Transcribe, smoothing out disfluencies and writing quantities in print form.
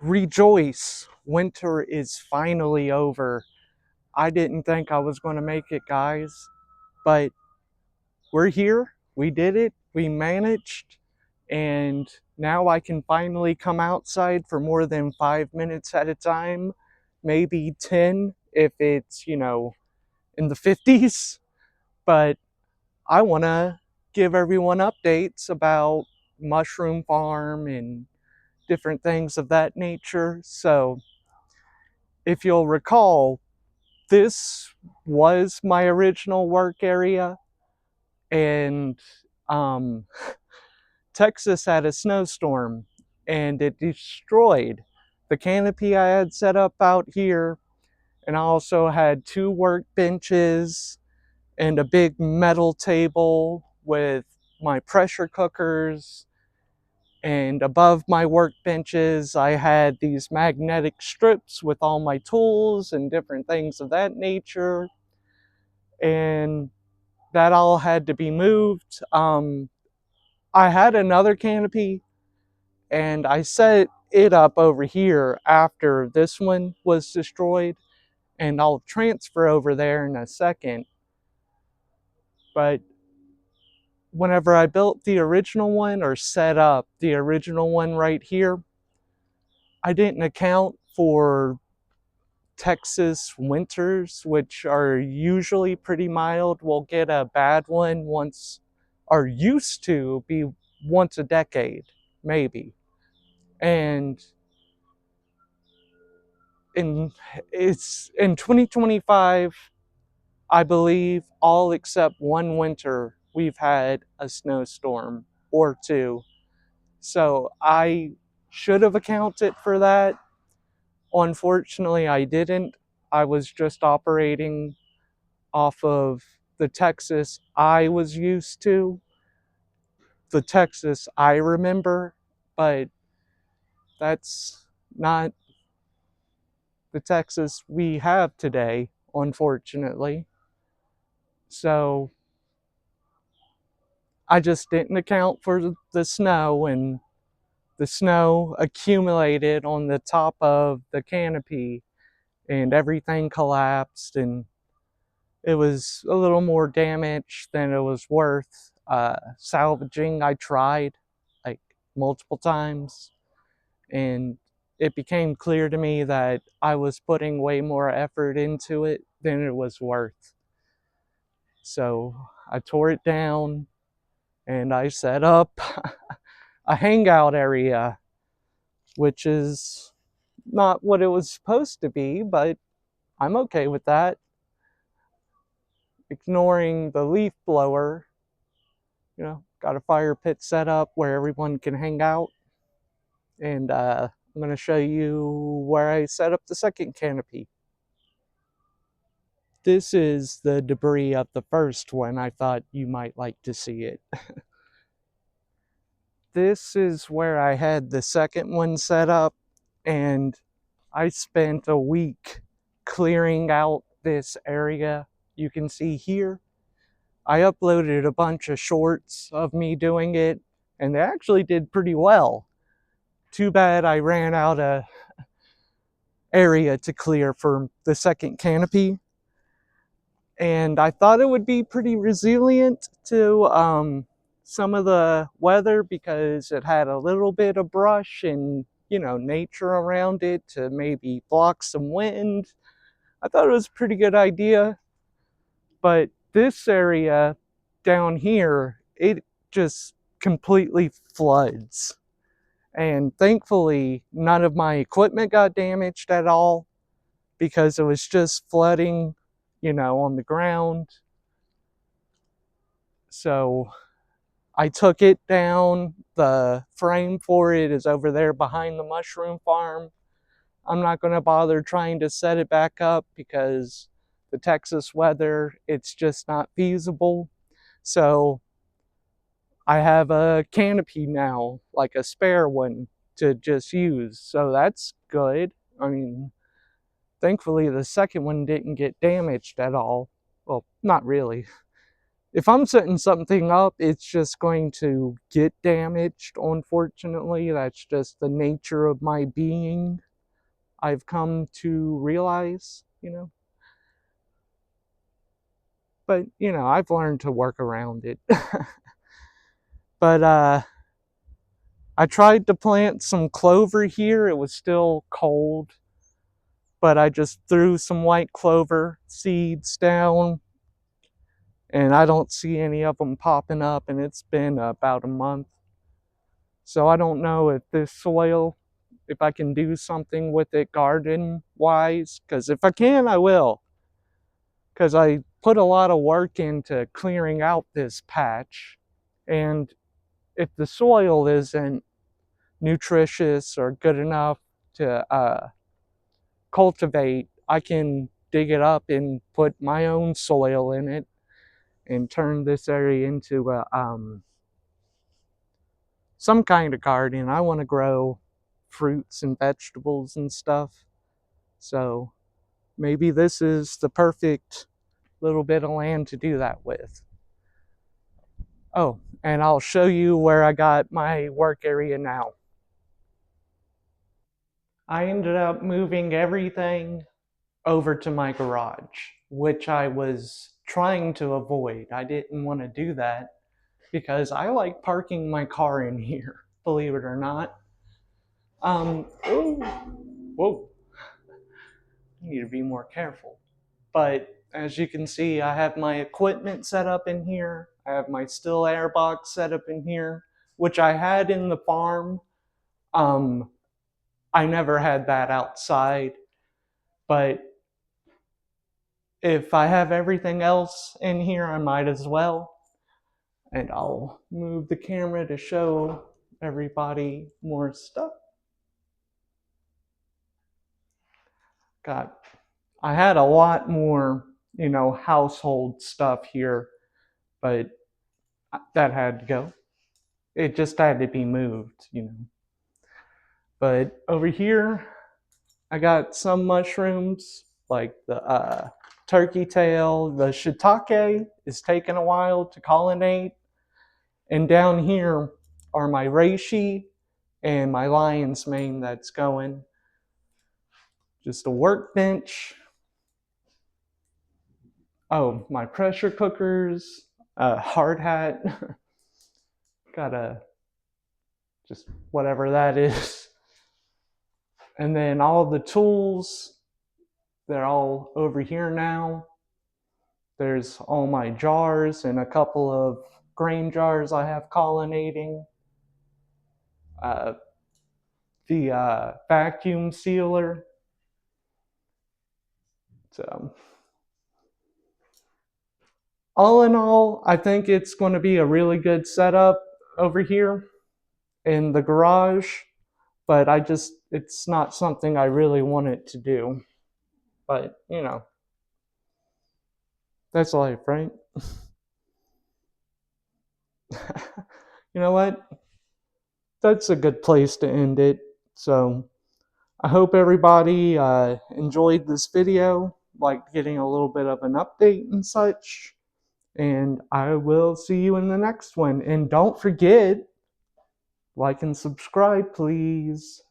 Rejoice, winter is finally over. I didn't think I was going to make it, guys, but we're here. We did it. We managed. And now I can finally come outside for more than 5 minutes at a time, maybe 10 if it's, in the 50s. But I want to give everyone updates about Mushroom Farm and different things of that nature. So, if you'll recall, this was my original work area, and um, Texas had a snowstorm and it destroyed the canopy I had set up out here. And I also had two workbenches and a big metal table with my pressure cookers. And above my workbenches, I had these magnetic strips with all my tools and different things of that nature. And that all had to be moved. I had another canopy and I set it up over here after this one was destroyed, and I'll transfer over there in a second. But whenever I built the original one or set up the original one right here, I didn't account for Texas winters, which are usually pretty mild. We'll get a bad one once, or used to be once a decade, maybe. And in it's in 2025, I believe all except one winter we've had a snowstorm or two. So I should have accounted for that. Unfortunately, I didn't. I was just operating off of the Texas I was used to, the Texas I remember, but that's not the Texas we have today, unfortunately. So I just didn't account for the snow, and the snow accumulated on the top of the canopy and everything collapsed, and it was a little more damage than it was worth. Salvaging, I tried like multiple times, and it became clear to me that I was putting way more effort into it than it was worth. So I tore it down and I set up a hangout area, which is not what it was supposed to be, but I'm okay with that. Ignoring the leaf blower, got a fire pit set up where everyone can hang out. And I'm going to show you where I set up the second canopy. This is the debris of the first one. I thought you might like to see it. This is where I had the second one set up, and I spent a week clearing out this area you can see here. I uploaded a bunch of shorts of me doing it, and they actually did pretty well. Too bad I ran out of area to clear for the second canopy. And I thought it would be pretty resilient to some of the weather because it had a little bit of brush and, nature around it to maybe block some wind. I thought it was a pretty good idea. But this area down here, it just completely floods. And thankfully, none of my equipment got damaged at all because it was just flooding, on the ground. So I took it down. The frame for it is over there behind the mushroom farm. I'm not going to bother trying to set it back up because the Texas weather, it's just not feasible. So I have a canopy now, like a spare one to just use. So that's good. I mean, thankfully the second one didn't get damaged at all. Well, not really. if I'm setting something up, it's just going to get damaged, unfortunately. That's just the nature of my being. I've come to realize, But, I've learned to work around it. But I tried to plant some clover here. It was still cold, but I just threw some white clover seeds down, and I don't see any of them popping up, and it's been about a month. So I don't know if this soil, if I can do something with it garden-wise, because if I can, I will. Because I put a lot of work into clearing out this patch, and if the soil isn't nutritious or good enough to cultivate, I can dig it up and put my own soil in it and turn this area into some kind of garden. I want to grow fruits and vegetables and stuff. So maybe this is the perfect little bit of land to do that with. Oh, and I'll show you where I got my work area now. I ended up moving everything over to my garage, which I was trying to avoid. I didn't want to do that because I like parking my car in here, believe it or not. Ooh, whoa, I need to be more careful. But as you can see, I have my equipment set up in here. I have my still air box set up in here, which I had in the farm. I never had that outside, but if I have everything else in here, I might as well. And I'll move the camera to show everybody more stuff. I had a lot more, household stuff here, but that had to go. It just had to be moved. But over here, I got some mushrooms, like the turkey tail. The shiitake is taking a while to collinate. And down here are my reishi and my lion's mane that's going. Just a workbench. Oh, my pressure cookers, a hard hat. Got a, just whatever that is. And then all of the tools, they're all over here now. There's all my jars and a couple of grain jars I have collinating. The vacuum sealer. So, all in all, I think it's going to be a really good setup over here in the garage, but it's not something I really wanted to do. But, that's life, right? You know what? That's a good place to end it. So, I hope everybody enjoyed this video, like getting a little bit of an update and such. And I will see you in the next one. And don't forget, like and subscribe, please.